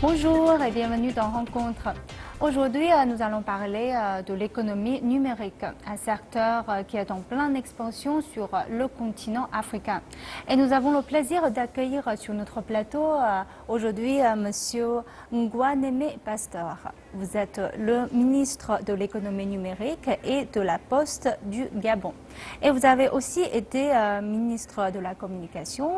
Bonjour et bienvenue dans Rencontre. Aujourd'hui, nous allons parler de l'économie numérique, un secteur qui est en pleine expansion sur le continent africain. Et nous avons le plaisir d'accueillir sur notre plateau aujourd'hui Monsieur Ngouaneme Pasteur. Vous êtes le ministre de l'économie numérique et de la Poste du Gabon. Et vous avez aussi été ministre de la communication.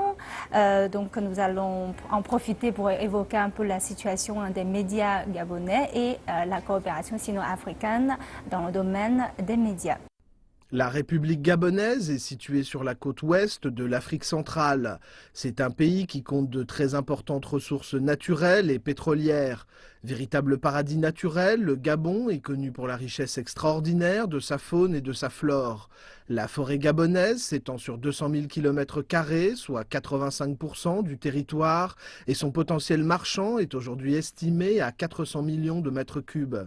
Donc nous allons en profiter pour évoquer un peu la situation des médias gabonais et la coopération sino-africaine dans le domaine des médias. La République gabonaise est située sur la côte ouest de l'Afrique centrale. C'est un pays qui compte de très importantes ressources naturelles et pétrolières. Véritable paradis naturel, le Gabon est connu pour la richesse extraordinaire de sa faune et de sa flore. La forêt gabonaise s'étend sur 200 000 km², soit 85% du territoire, et son potentiel marchand est aujourd'hui estimé à 400 millions de mètres cubes.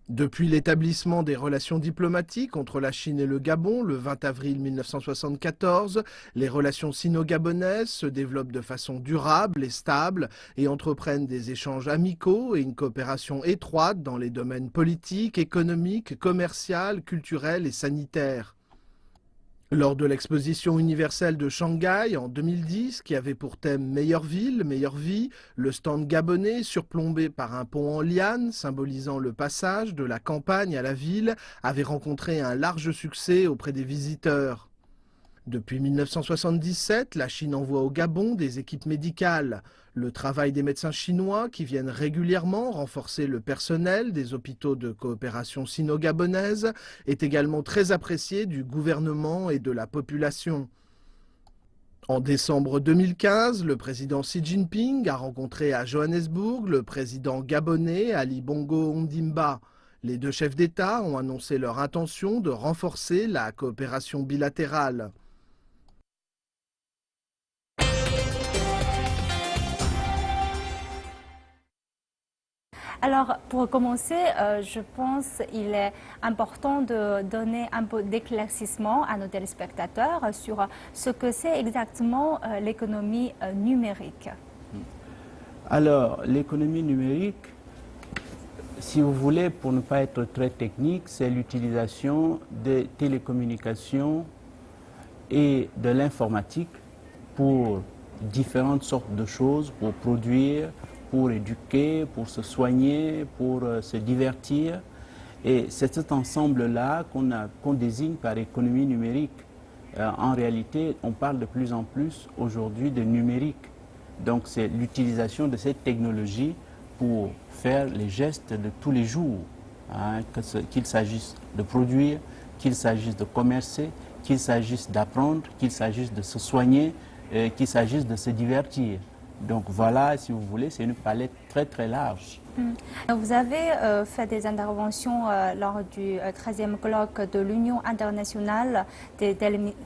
Depuis l'établissement des relations diplomatiques entre la Chine et le Gabon le 20 avril 1974, les relations sino-gabonaises se développent de façon durable et stable et entreprennent des échanges amicaux et une coopération étroite dans les domaines politiques, économiques, commerciaux, culturels et sanitaires. Lors de l'exposition universelle de Shanghai en 2010, qui avait pour thème « Meilleure ville, meilleure vie », le stand gabonais, surplombé par un pont en liane, symbolisant le passage de la campagne à la ville, avait rencontré un large succès auprès des visiteurs. Depuis 1977, la Chine envoie au Gabon des équipes médicales. Le travail des médecins chinois qui viennent régulièrement renforcer le personnel des hôpitaux de coopération sino-gabonaise est également très apprécié du gouvernement et de la population. En décembre 2015, le président Xi Jinping a rencontré à Johannesburg le président gabonais Ali Bongo Ondimba. Les deux chefs d'État ont annoncé leur intention de renforcer la coopération bilatérale. Alors, pour commencer, je pense qu'il est important de donner un peu d'éclaircissement à nos téléspectateurs sur ce que c'est exactement l'économie numérique. Alors, l'économie numérique, si vous voulez, pour ne pas être très technique, c'est l'utilisation des télécommunications et de l'informatique pour différentes sortes de choses, pour produire, pour éduquer, pour se soigner, pour se divertir. Et c'est cet ensemble-là qu'on désigne par économie numérique. En réalité, on parle de plus en plus aujourd'hui de numérique. Donc c'est l'utilisation de cette technologie pour faire les gestes de tous les jours, hein, qu'il s'agisse de produire, qu'il s'agisse de commercer, qu'il s'agisse d'apprendre, qu'il s'agisse de se soigner, qu'il s'agisse de se divertir. Donc voilà, si vous voulez, c'est une palette très très large. Vous avez fait des interventions lors du 13e colloque de l'Union internationale des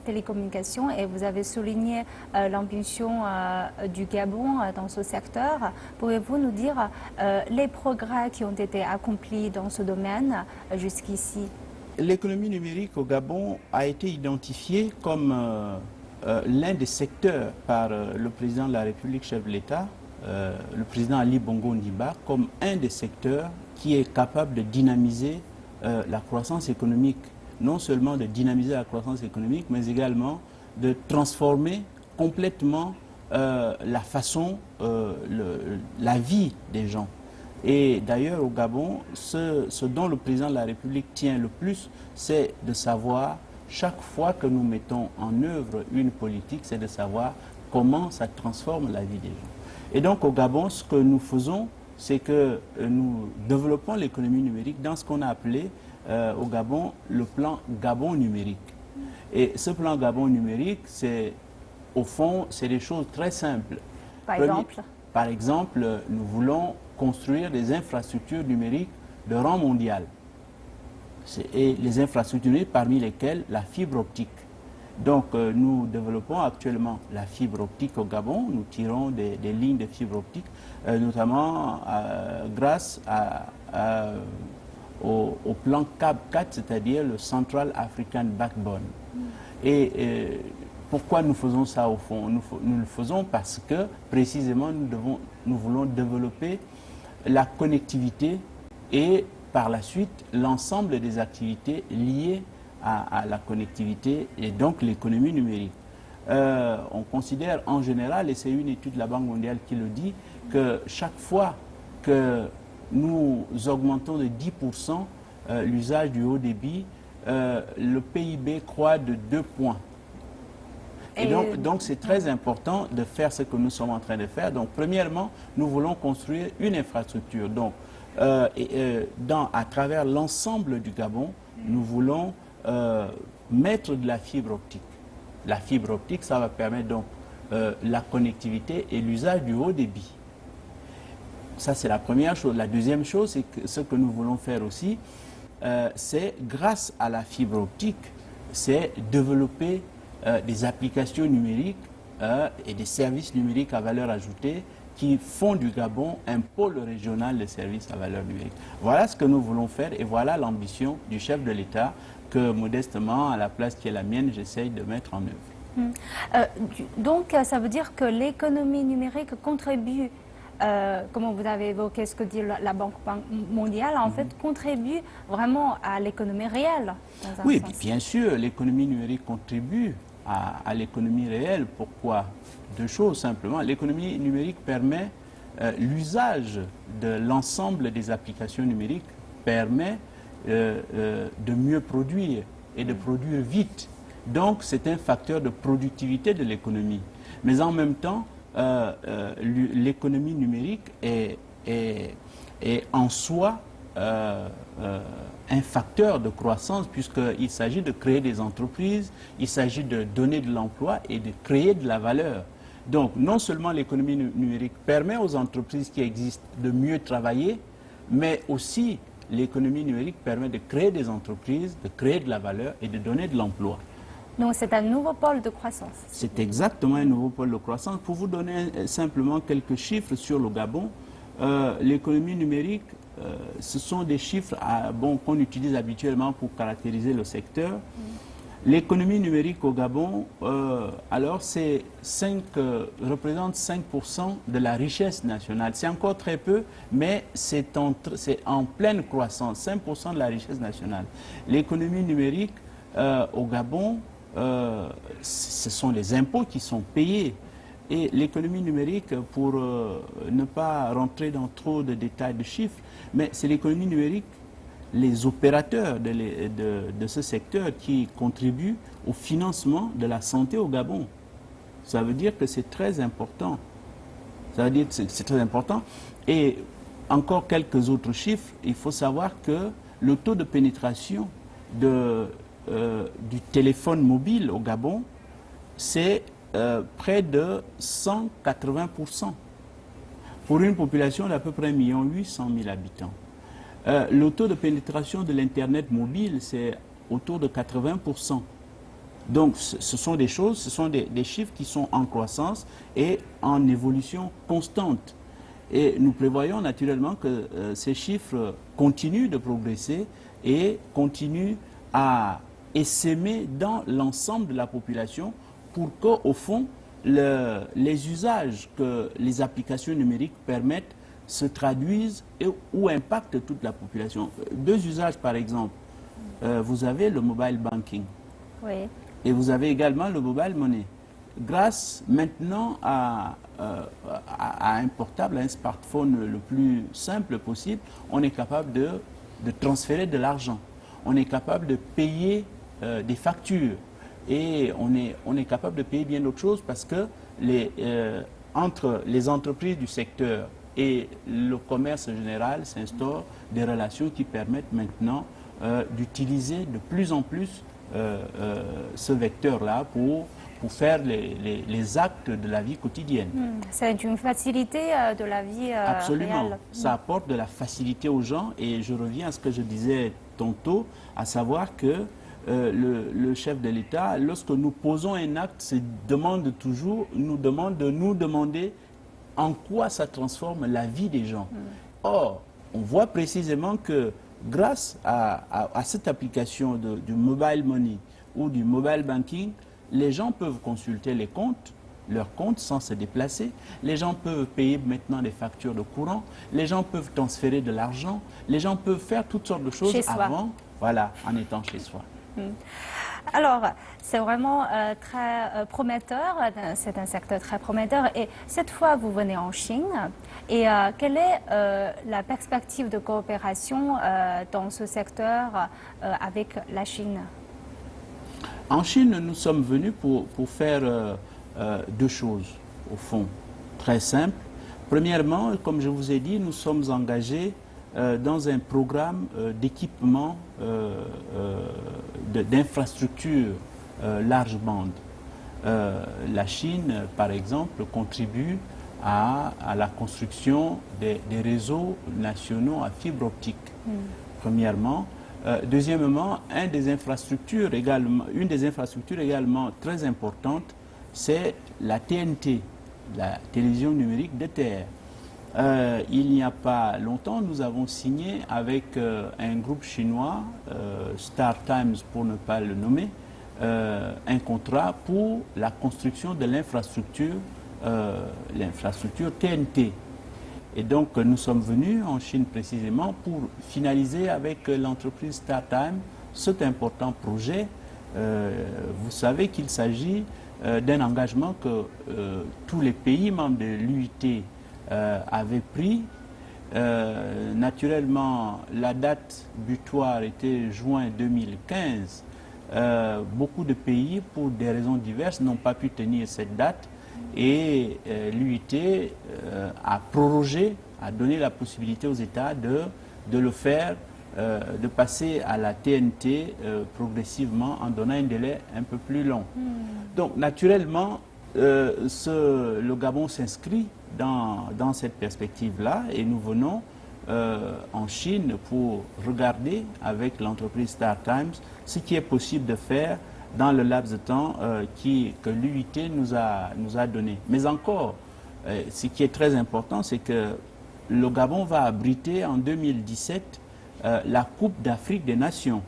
télécommunications et vous avez souligné l'ambition du Gabon dans ce secteur. Pouvez-vous nous dire les progrès qui ont été accomplis dans ce domaine jusqu'ici? L'économie numérique au Gabon a été identifiée comme l'un des secteurs par le président de la République, chef de l'État, le président Ali Bongo Ondimba, comme un des secteurs qui est capable de dynamiser la croissance économique. Non seulement de dynamiser la croissance économique, mais également de transformer complètement la façon, la vie des gens. Et d'ailleurs, au Gabon, ce dont le président de la République tient le plus, c'est de savoir, chaque fois que nous mettons en œuvre une politique, c'est de savoir comment ça transforme la vie des gens. Et donc au Gabon, ce que nous faisons, c'est que nous développons l'économie numérique dans ce qu'on a appelé au Gabon le plan Gabon numérique. Et ce plan Gabon numérique, c'est au fond, c'est des choses très simples. Par exemple, nous voulons construire des infrastructures numériques de rang mondial. Et les infrastructures numériques, parmi lesquelles la fibre optique. Donc nous développons actuellement la fibre optique au Gabon, nous tirons des lignes de fibre optique, notamment grâce au plan CAB 4, c'est-à-dire le Central African Backbone. Et Pourquoi nous faisons ça au fond? Nous le faisons parce que précisément nous voulons développer la connectivité et par la suite l'ensemble des activités liées à la connectivité et donc l'économie numérique. On considère en général, et c'est une étude de la Banque mondiale qui le dit, que chaque fois que nous augmentons de 10% l'usage du haut débit, le PIB croît de 2 points. Et donc c'est très important de faire ce que nous sommes en train de faire. Donc premièrement, nous voulons construire une infrastructure. Donc à travers l'ensemble du Gabon, nous voulons mettre de la fibre optique. La fibre optique, ça va permettre donc la connectivité et l'usage du haut débit. Ça, c'est la première chose. La deuxième chose, c'est que ce que nous voulons faire aussi, c'est grâce à la fibre optique, c'est développer des applications numériques et des services numériques à valeur ajoutée qui font du Gabon un pôle régional de services à valeur numérique. Voilà ce que nous voulons faire et voilà l'ambition du chef de l'État que modestement, à la place qui est la mienne, j'essaye de mettre en œuvre. Donc, ça veut dire que l'économie numérique contribue, comme vous avez évoqué ce que dit la Banque mondiale, en fait, contribue vraiment à l'économie réelle. Dans un oui, sens. Bien sûr, l'économie numérique contribue à l'économie réelle. Pourquoi? Deux choses simplement. L'économie numérique permet l'usage de l'ensemble des applications numériques, permet de mieux produire et de produire vite. Donc, c'est un facteur de productivité de l'économie. Mais en même temps, l'économie numérique est en soi un facteur de croissance puisqu'il s'agit de créer des entreprises, il s'agit de donner de l'emploi et de créer de la valeur. Donc, non seulement l'économie numérique permet aux entreprises qui existent de mieux travailler, mais aussi l'économie numérique permet de créer des entreprises, de créer de la valeur et de donner de l'emploi. Donc c'est un nouveau pôle de croissance. C'est exactement un nouveau pôle de croissance. Pour vous donner simplement quelques chiffres sur le Gabon, l'économie numérique, ce sont des chiffres qu'on utilise habituellement pour caractériser le secteur. L'économie numérique au Gabon, alors représente 5% de la richesse nationale. C'est encore très peu, mais c'est en pleine croissance, 5% de la richesse nationale. L'économie numérique au Gabon, ce sont les impôts qui sont payés. Et l'économie numérique, pour ne pas rentrer dans trop de détails de chiffres, mais c'est l'économie numérique, les opérateurs de ce secteur qui contribuent au financement de la santé au Gabon. Ça veut dire que c'est très important. Ça veut dire que c'est très important. Et encore quelques autres chiffres. Il faut savoir que le taux de pénétration du téléphone mobile au Gabon, c'est près de 180%. Pour une population d'à peu près 1,8 million d'habitants. Le taux de pénétration de l'Internet mobile, c'est autour de 80%. Donc, ce sont des choses, ce sont des chiffres qui sont en croissance et en évolution constante. Et nous prévoyons naturellement que ces chiffres continuent de progresser et continuent à essaimer dans l'ensemble de la population pour qu'au fond, les usages que les applications numériques permettent se traduisent ou impactent toute la population. Deux usages par exemple. Vous avez le mobile banking. Oui. Et vous avez également le mobile money. Grâce maintenant à un portable, à un smartphone le plus simple possible, on est capable de transférer de l'argent. On est capable de payer des factures. Et on est capable de payer bien d'autres choses parce que entre les entreprises du secteur et le commerce général s'instaurent des relations qui permettent maintenant d'utiliser de plus en plus ce vecteur-là pour faire les actes de la vie quotidienne. C'est une facilité de la vie Absolument. réelle. Ça apporte de la facilité aux gens et je reviens à ce que je disais tantôt, à savoir que le chef de l'État, lorsque nous posons un acte, nous demande de nous demander en quoi ça transforme la vie des gens. Or, on voit précisément que grâce à cette application du mobile money ou du mobile banking, les gens peuvent consulter leurs comptes sans se déplacer. Les gens peuvent payer maintenant des factures de courant. Les gens peuvent transférer de l'argent. Les gens peuvent faire toutes sortes de choses avant, voilà, en étant chez soi. Alors, c'est vraiment très prometteur, c'est un secteur très prometteur. Et cette fois, vous venez en Chine. Et quelle est la perspective de coopération dans ce secteur avec la Chine? En Chine, nous sommes venus pour faire deux choses, au fond, très simples. Premièrement, comme je vous ai dit, nous sommes engagés dans un programme d'équipement d'infrastructures large bande. La Chine, par exemple, contribue à la construction des réseaux nationaux à fibre optique, premièrement. Deuxièmement, une des infrastructures également très importantes, c'est la TNT, la télévision numérique de terre. Il n'y a pas longtemps, nous avons signé avec un groupe chinois, Star Times pour ne pas le nommer, un contrat pour la construction de l'infrastructure TNT. Et donc nous sommes venus en Chine précisément pour finaliser avec l'entreprise Star Times cet important projet. Vous savez qu'il s'agit d'un engagement que tous les pays membres de l'UIT avaient pris. Naturellement, la date butoir était juin 2015. Beaucoup de pays, pour des raisons diverses, n'ont pas pu tenir cette date. Et l'UIT a prorogé, a donné la possibilité aux États de le faire, de passer à la TNT progressivement en donnant un délai un peu plus long. Donc naturellement, le Gabon s'inscrit dans cette perspective-là et nous venons en Chine pour regarder avec l'entreprise Star Times ce qui est possible de faire dans le laps de temps que l'UIT nous a donné. Mais encore, ce qui est très important, c'est que le Gabon va abriter en 2017 la Coupe d'Afrique des Nations.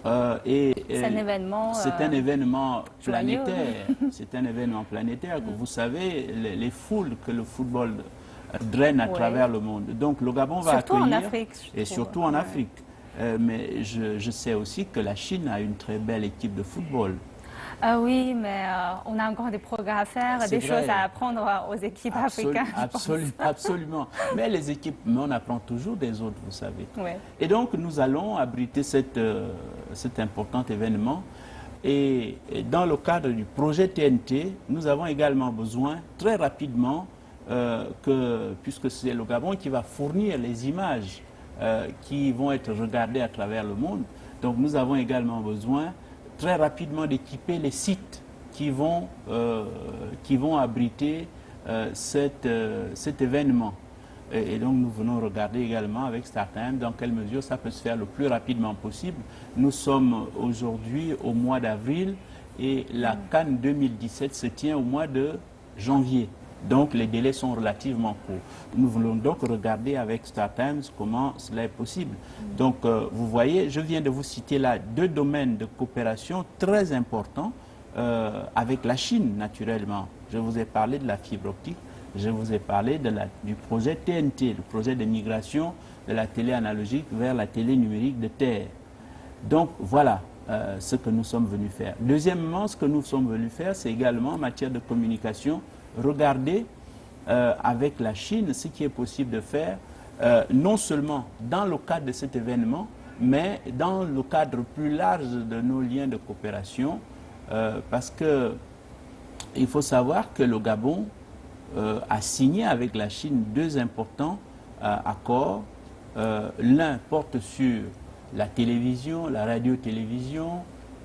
C'est un événement, planétaire. C'est un événement planétaire. Vous savez, les foules que le football draine à travers le monde. Donc le Gabon va surtout accueillir, en Afrique, et surtout en Afrique. Mais je sais aussi que la Chine a une très belle équipe de football. Oui, mais on a encore des progrès à faire, des choses à apprendre aux équipes africaines. Absolument. Mais les équipes, on apprend toujours des autres, vous savez. Oui. Et donc, nous allons abriter cet important événement. Et dans le cadre du projet TNT, nous avons également besoin, très rapidement, puisque c'est le Gabon qui va fournir les images qui vont être regardées à travers le monde. Donc, nous avons également besoin très rapidement d'équiper les sites qui vont abriter cet événement. Et donc nous venons regarder également avec StarTime dans quelle mesure ça peut se faire le plus rapidement possible. Nous sommes aujourd'hui au mois d'avril et la Cannes 2017 se tient au mois de janvier. Donc les délais sont relativement courts. Nous voulons donc regarder avec StarTimes comment cela est possible. Donc vous voyez, je viens de vous citer là deux domaines de coopération très importants avec la Chine naturellement. Je vous ai parlé de la fibre optique, je vous ai parlé du projet TNT, le projet de migration de la télé analogique vers la télé numérique de terre. Donc voilà ce que nous sommes venus faire. Deuxièmement, ce que nous sommes venus faire, c'est également en matière de communication, regarder avec la Chine ce qui est possible de faire, non seulement dans le cadre de cet événement, mais dans le cadre plus large de nos liens de coopération, parce qu'il faut savoir que le Gabon a signé avec la Chine deux importants accords. L'un porte sur la télévision, la radio-télévision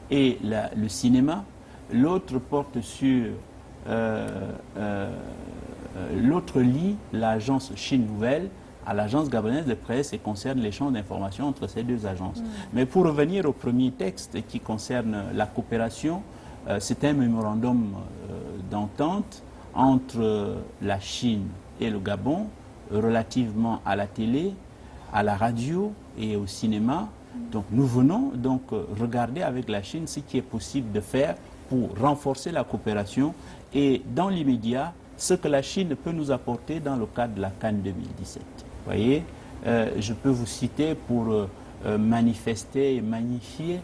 et le cinéma. L'autre porte sur l'autre lie l'agence Chine Nouvelle à l'agence gabonaise de presse et concerne l'échange d'informations entre ces deux agences. Mais pour revenir au premier texte qui concerne la coopération, c'est un mémorandum d'entente entre la Chine et le Gabon relativement à la télé, à la radio et au cinéma. Donc nous venons donc regarder avec la Chine ce qui est possible de faire pour renforcer la coopération et dans l'immédiat, ce que la Chine peut nous apporter dans le cadre de la Cannes 2017. Vous voyez, je peux vous citer pour manifester et magnifier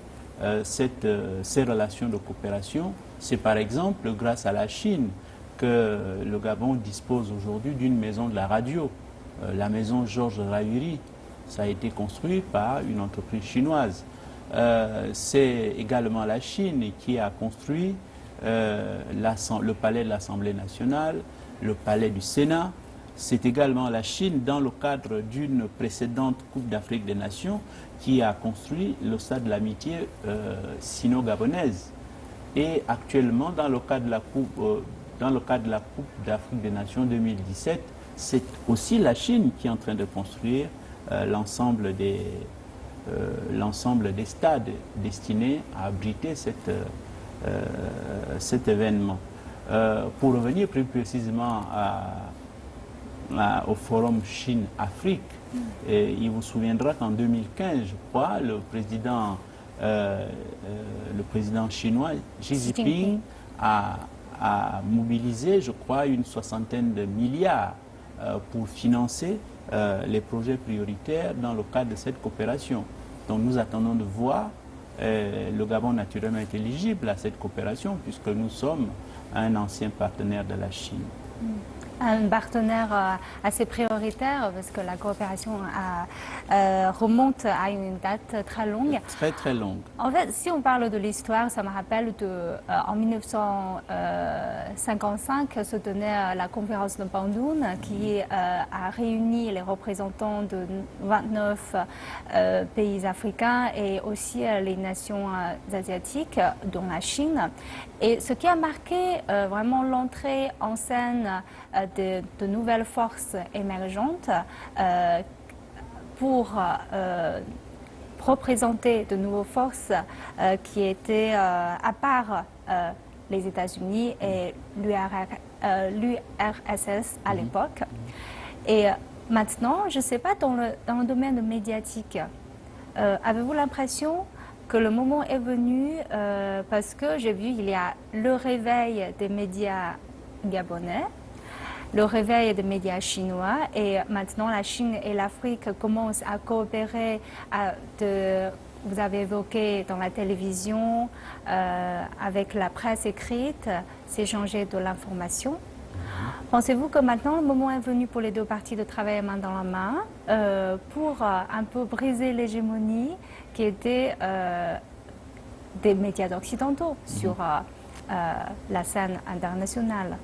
ces relations de coopération. C'est par exemple grâce à la Chine que le Gabon dispose aujourd'hui d'une maison de la radio, la maison Georges Rahuri. Ça a été construit par une entreprise chinoise. C'est également la Chine qui a construit le palais de l'Assemblée nationale, le palais du Sénat. C'est également la Chine, dans le cadre d'une précédente Coupe d'Afrique des Nations, qui a construit le stade de l'amitié sino-gabonaise. Et actuellement, dans le cadre de la Coupe d'Afrique des Nations 2017, c'est aussi la Chine qui est en train de construire l'ensemble des stades destinés à abriter cet événement. Pour revenir plus précisément au forum Chine-Afrique, il vous souviendra qu'en 2015, je crois, le président chinois Xi Jinping a mobilisé, je crois, une 60aine de milliards pour financer les projets prioritaires dans le cadre de cette coopération. Donc nous attendons de voir. Le Gabon naturellement est éligible à cette coopération puisque nous sommes un ancien partenaire de la Chine. Un partenaire assez prioritaire parce que la coopération remonte à une date très longue. Très très longue. En fait, si on parle de l'histoire, ça me rappelle en 1955 se tenait la conférence de Bandung qui a réuni les représentants de 29 pays africains et aussi les nations asiatiques, dont la Chine. Et ce qui a marqué vraiment l'entrée en scène de nouvelles forces émergentes pour représenter de nouvelles forces qui étaient à part les États-Unis et l'URSS à l'époque. Et maintenant, je ne sais pas, dans le domaine médiatique, avez-vous l'impression que le moment est venu, parce que j'ai vu il y a le réveil des médias gabonais, le réveil des médias chinois, et maintenant la Chine et l'Afrique commencent à coopérer. Vous avez évoqué dans la télévision, avec la presse écrite, s'échanger de l'information. Pensez-vous que maintenant le moment est venu pour les deux parties de travailler main dans la main pour un peu briser l'hégémonie qui était des médias occidentaux sur la scène internationale?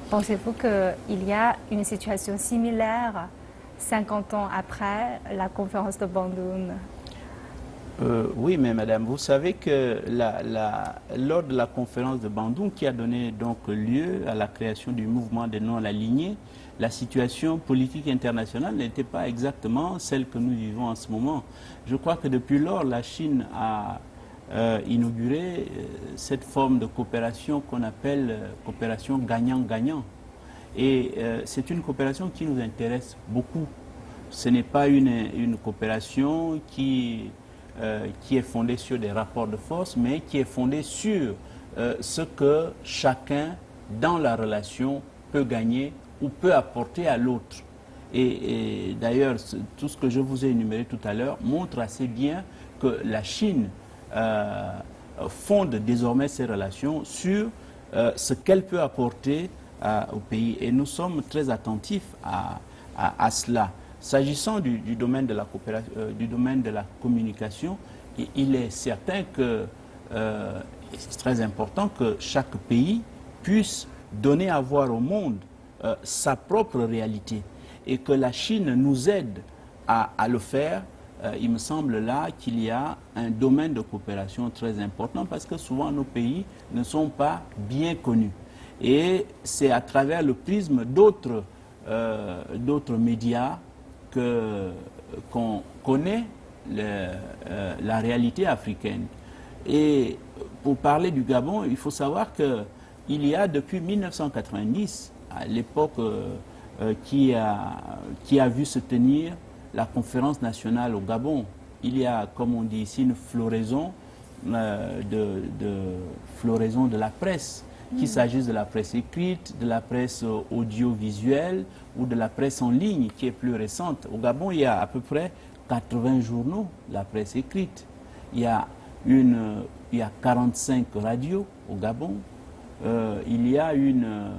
Pensez-vous qu'il y a une situation similaire 50 ans après la conférence de Bandung? Oui, mais madame, vous savez que lors de la conférence de Bandung, qui a donné donc lieu à la création du mouvement des non-alignés, la situation politique internationale n'était pas exactement celle que nous vivons en ce moment. Je crois que depuis lors, la Chine a inauguré cette forme de coopération qu'on appelle coopération gagnant-gagnant. Et c'est une coopération qui nous intéresse beaucoup. Ce n'est pas une coopération qui est fondée sur des rapports de force, mais qui est fondée sur ce que chacun, dans la relation, peut gagner ou peut apporter à l'autre. Et d'ailleurs, tout ce que je vous ai énuméré tout à l'heure montre assez bien que la Chine fonde désormais ses relations sur ce qu'elle peut apporter au pays. Et nous sommes très attentifs à cela. S'agissant du domaine de la coopération, du domaine de la communication, il est certain que c'est très important que chaque pays puisse donner à voir au monde sa propre réalité et que la Chine nous aide à le faire. Il me semble là qu'il y a un domaine de coopération très important parce que souvent nos pays ne sont pas bien connus. Et c'est à travers le prisme d'autres médias qu'on connaît la réalité africaine. Et pour parler du Gabon, il faut savoir qu'il y a depuis 1990, à l'époque qui a vu se tenir la conférence nationale au Gabon, il y a, comme on dit ici, une floraison de floraison de la presse, qu'il s'agisse de la presse écrite, de la presse audiovisuelle ou de la presse en ligne qui est plus récente. Au Gabon, il y a à peu près 80 journaux, la presse écrite. Il y a 45 radios au Gabon. Il y a une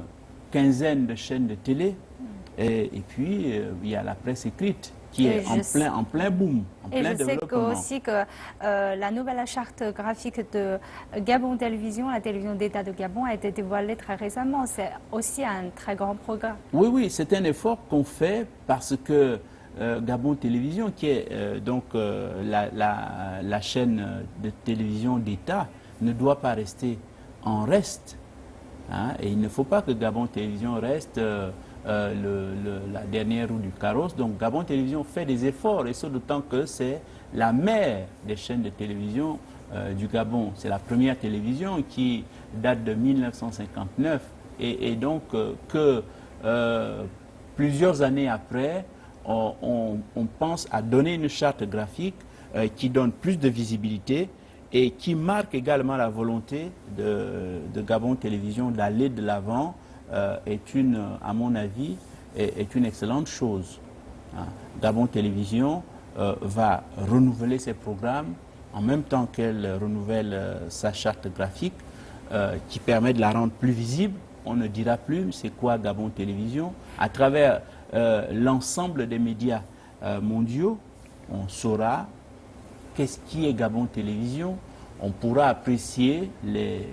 quinzaine de chaînes de télé. Et puis, il y a la presse écrite qui est en plein boom, en plein développement. Et je sais aussi que la nouvelle charte graphique de Gabon Télévision, la télévision d'État de Gabon, a été dévoilée très récemment. C'est aussi un très grand progrès. Oui, oui, c'est un effort qu'on fait parce que Gabon Télévision, qui est la chaîne de télévision d'État, ne doit pas rester en reste. Hein, et il ne faut pas que Gabon Télévision reste la dernière roue du carrosse. Donc Gabon Télévision fait des efforts, et ce d'autant que c'est la mère des chaînes de télévision du Gabon. C'est la première télévision qui date de 1959 et donc que plusieurs années après, on pense à donner une charte graphique qui donne plus de visibilité et qui marque également la volonté de Gabon Télévision d'aller de l'avant, à mon avis, est une excellente chose. Hein. Gabon Télévision va renouveler ses programmes en même temps qu'elle renouvelle sa charte graphique qui permet de la rendre plus visible. On ne dira plus c'est quoi Gabon Télévision. À travers l'ensemble des médias mondiaux, on saura qu'est-ce qui est Gabon Télévision. On pourra apprécier les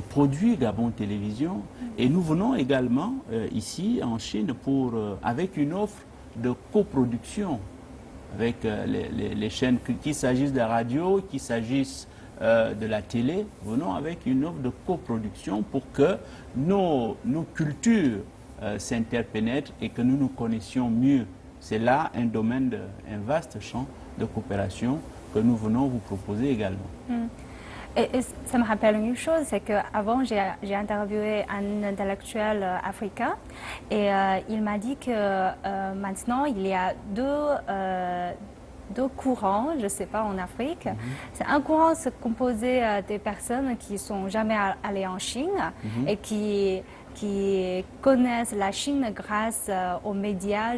produits Gabon Télévision. Et nous venons également ici en Chine avec une offre de coproduction avec les chaînes, qu'il s'agisse de la radio, qu'il s'agisse de la télé, venons avec une offre de coproduction pour que nos cultures s'interpénètrent et que nous nous connaissions mieux. C'est là un vaste champ de coopération que nous venons vous proposer également. Et ça me rappelle une chose, c'est qu'avant, j'ai interviewé un intellectuel africain et il m'a dit que maintenant, il y a deux courants, je ne sais pas, en Afrique. C'est un courant se composé des personnes qui ne sont jamais allées en Chine et qui connaissent la Chine grâce aux médias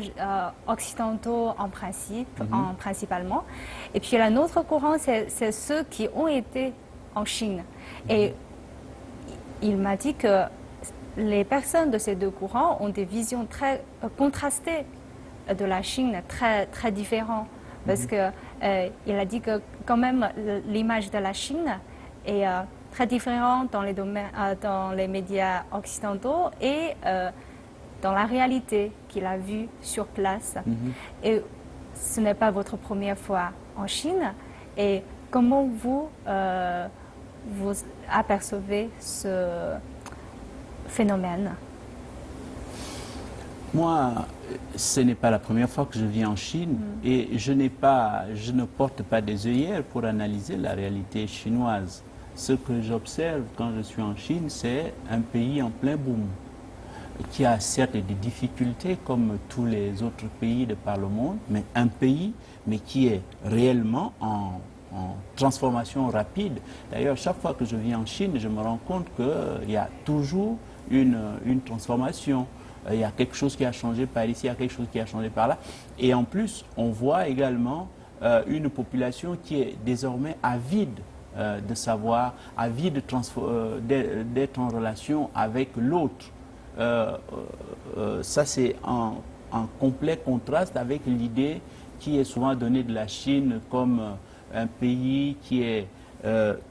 occidentaux principalement. Et puis un autre courant, c'est ceux qui ont été en Chine. Et il m'a dit que les personnes de ces deux courants ont des visions très contrastées de la Chine, très, très différentes. Parce que il a dit que quand même l'image de la Chine est très différente dans les médias occidentaux et dans la réalité qu'il a vue sur place. Et ce n'est pas votre première fois en Chine. Et comment vous apercevez ce phénomène? Moi, ce n'est pas la première fois que je viens en Chine et je ne porte pas des œillères pour analyser la réalité chinoise. Ce que j'observe quand je suis en Chine, c'est un pays en plein boom, qui a certes des difficultés comme tous les autres pays de par le monde, mais un pays qui est réellement en transformation rapide. D'ailleurs, chaque fois que je viens en Chine, je me rends compte qu'il y a toujours une transformation. Il y a quelque chose qui a changé par ici, il y a quelque chose qui a changé par là. Et en plus, on voit également une population qui est désormais avide de savoir, avide d'être en relation avec l'autre. Ça, c'est en complet contraste avec l'idée qui est souvent donnée de la Chine comme un pays qui est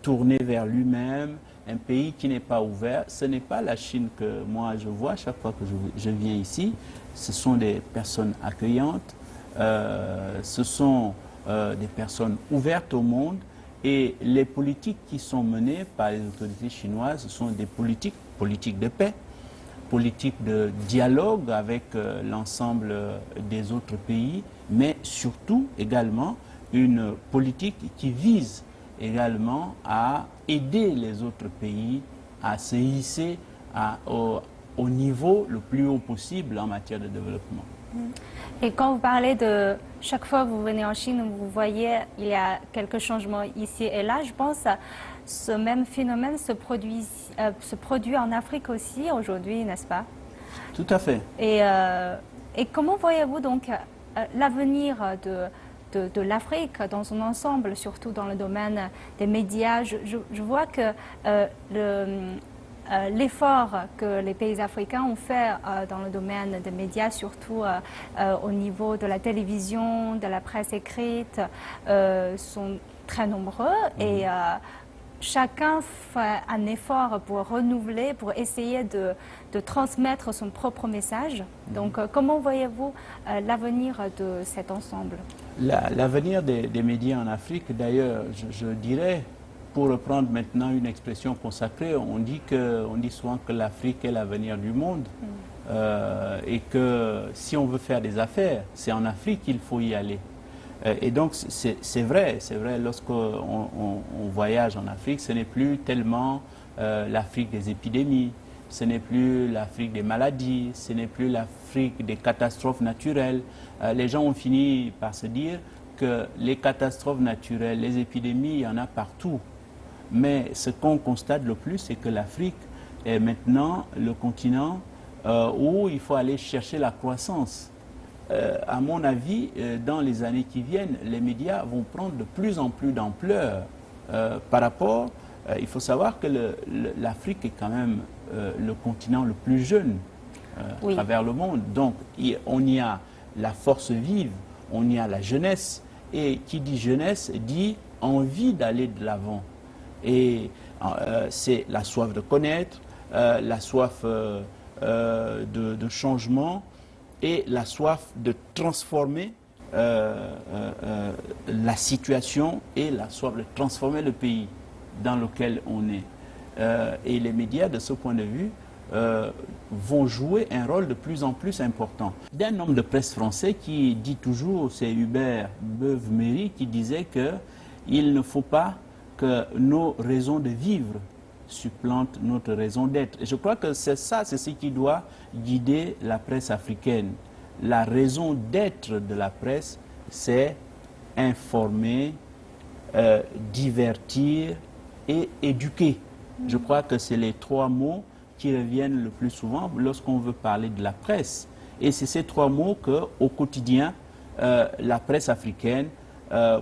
tourné vers lui-même, un pays qui n'est pas ouvert. Ce n'est pas la Chine que moi je vois chaque fois que je viens ici. Ce sont des personnes accueillantes, ce sont des personnes ouvertes au monde et les politiques qui sont menées par les autorités chinoises sont des politiques de paix, politiques de dialogue avec l'ensemble des autres pays, mais surtout également une politique qui vise également à aider les autres pays à se hisser au niveau le plus haut possible en matière de développement. Et quand vous parlez de chaque fois que vous venez en Chine, vous voyez il y a quelques changements ici et là. Je pense que ce même phénomène se produit en Afrique aussi aujourd'hui, n'est-ce pas? Tout à fait. Et comment voyez-vous donc l'avenir de l'Afrique dans son ensemble, surtout dans le domaine des médias? Je vois que l'effort que les pays africains ont fait dans le domaine des médias, surtout au niveau de la télévision, de la presse écrite, sont très nombreux et chacun fait un effort pour renouveler, pour essayer de transmettre son propre message. Donc, comment voyez-vous l'avenir de cet ensemble? L'avenir des médias en Afrique, d'ailleurs, je dirais, pour reprendre maintenant une expression consacrée, on dit souvent que l'Afrique est l'avenir du monde et que si on veut faire des affaires, c'est en Afrique qu'il faut y aller. Et donc c'est vrai, lorsqu'on voyage en Afrique, ce n'est plus tellement l'Afrique des épidémies, ce n'est plus l'Afrique des maladies, ce n'est plus l'Afrique des catastrophes naturelles. Les gens ont fini par se dire que les catastrophes naturelles, les épidémies, il y en a partout. Mais ce qu'on constate le plus, c'est que l'Afrique est maintenant le continent où il faut aller chercher la croissance. À mon avis, dans les années qui viennent, les médias vont prendre de plus en plus d'ampleur par rapport. Il faut savoir que l'Afrique est quand même le continent le plus jeune à travers le monde. Donc, on y a la force vive, on y a la jeunesse. Et qui dit jeunesse dit envie d'aller de l'avant. Et c'est la soif de connaître, la soif de changement et la soif de transformer la situation et la soif de transformer le pays dans lequel on est. Et les médias, de ce point de vue, vont jouer un rôle de plus en plus important. D'un homme de presse français qui dit toujours, c'est Hubert Beuve-Méry, qui disait qu'il ne faut pas que nos raisons de vivre supplantent notre raison d'être. Et je crois que c'est ce qui doit guider la presse africaine. La raison d'être de la presse, c'est informer, divertir et éduquer. Je crois que c'est les trois mots qui reviennent le plus souvent lorsqu'on veut parler de la presse. Et c'est ces trois mots qu'au quotidien, la presse africaine,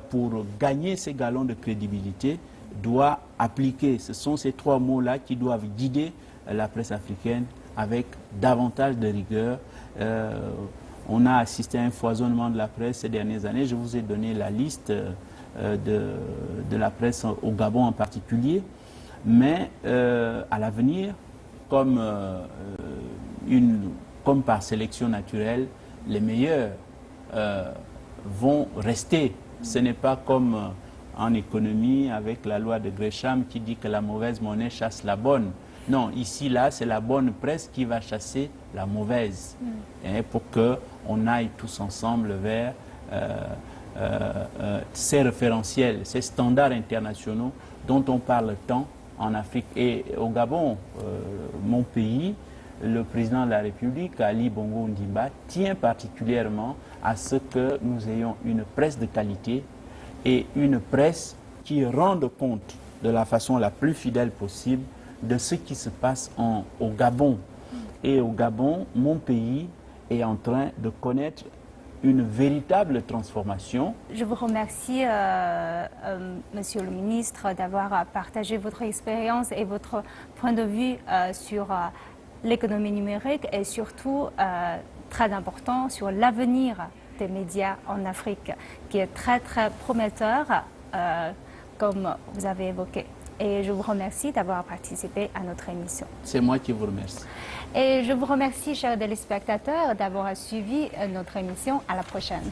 pour gagner ses galons de crédibilité, doit appliquer. Ce sont ces trois mots-là qui doivent guider la presse africaine avec davantage de rigueur. On a assisté à un foisonnement de la presse ces dernières années. Je vous ai donné la liste de la presse au Gabon en particulier. Mais à l'avenir, comme par sélection naturelle, les meilleurs vont rester. Ce n'est pas comme en économie avec la loi de Gresham qui dit que la mauvaise monnaie chasse la bonne. Non, ici, là, c'est la bonne presse qui va chasser la mauvaise. Et pour qu'on aille tous ensemble vers ces référentiels, ces standards internationaux dont on parle tant en Afrique. Et au Gabon, mon pays, le président de la République, Ali Bongo Ondimba, tient particulièrement à ce que nous ayons une presse de qualité et une presse qui rende compte de la façon la plus fidèle possible de ce qui se passe au Gabon. Et au Gabon, mon pays est en train de connaître une véritable transformation. Je vous remercie, Monsieur le ministre, d'avoir partagé votre expérience et votre point de vue sur l'économie numérique et surtout, très important, sur l'avenir des médias en Afrique, qui est très, très prometteur, comme vous avez évoqué. Et je vous remercie d'avoir participé à notre émission. C'est moi qui vous remercie. Et je vous remercie, chers téléspectateurs, d'avoir suivi notre émission. À la prochaine.